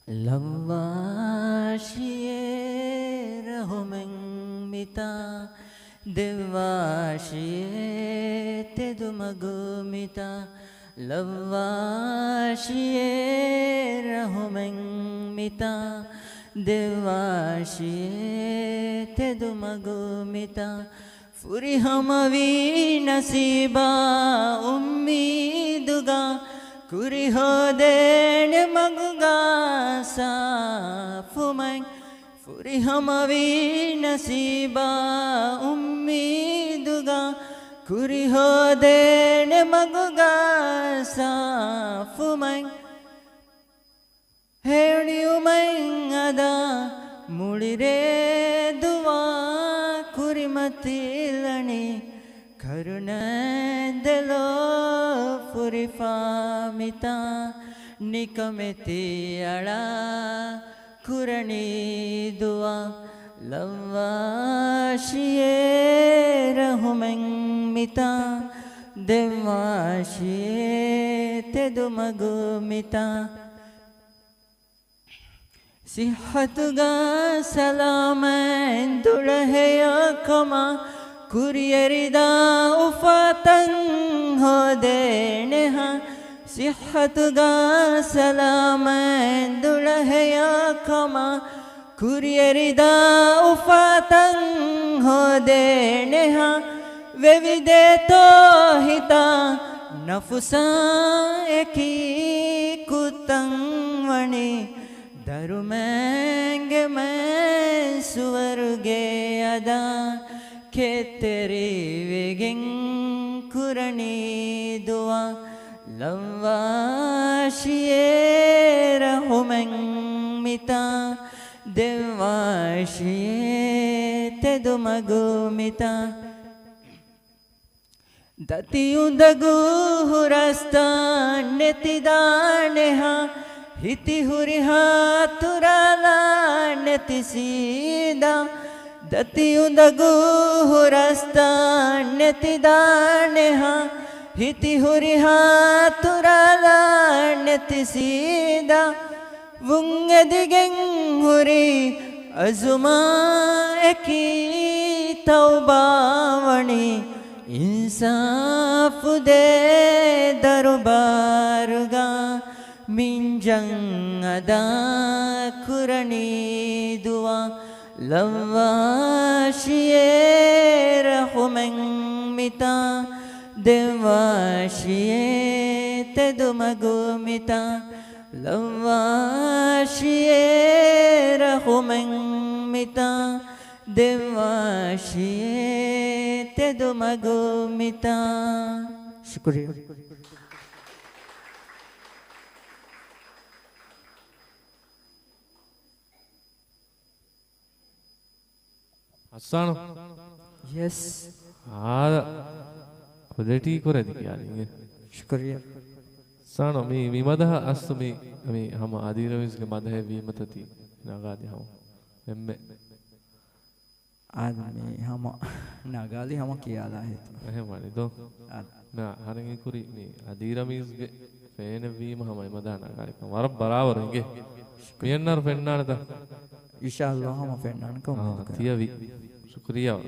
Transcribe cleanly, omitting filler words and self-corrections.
Lavashiye rahumeng mita Devashiye tedumagumita Lavashiye rahumeng mita Devashiye tedumagumita Furihamavi nasiba ummiduga Kuriho dene maguga sa fumeng Furihamavi nasiba ummiduga Kuriho dene maguga sa fumeng Heri umeng ada mulire duwa kurimatilani Karunadelo Furifamita Nikameti Ala Kurani Dua Lavashiye Rahumeng Mita Devashiye Tedumagumita Sihatuga Salamen Dulaheya Kama Kurierida ufatang hodeneha Sihatuga salaman dulaheya kama Kurierida ufatang hodeneha Vevideto hita nafusa eki kutang vani Darumenge men suvarge ada Keteri vegeng kurani dua Lavashiye rahumeng mita Devashiye tedumagumita Dati undagu hurasta netidaneha Hiti huriha turala netisida Dati undagu hurasta netidaneha Hiti huriha turala netisida Vungadigeng huri azuma eki taubavani Insafu de darubaruga Minjang ada kurani dua Lavashiye rahumeng mita Devashiye tedumagumita Lavashiye rahumeng mita Devashiye tedumagumita Shukriya Asano? Yes. Quality correct यार शुक्रिया सानो मी मदह अस्तु मी हम आदिरविस के मदह we मतती नागादी हम एम्मे आदमी हम नागाली हम किया ला है माने तो ना हरेंगे कुरी मी आदिरविस के फैन वी हम मदह नागाली का वार बराबर हैंगे मियन्नर फैन ना था इंशाअल्लाह हम फैन ना को तिया वी शुक्रिया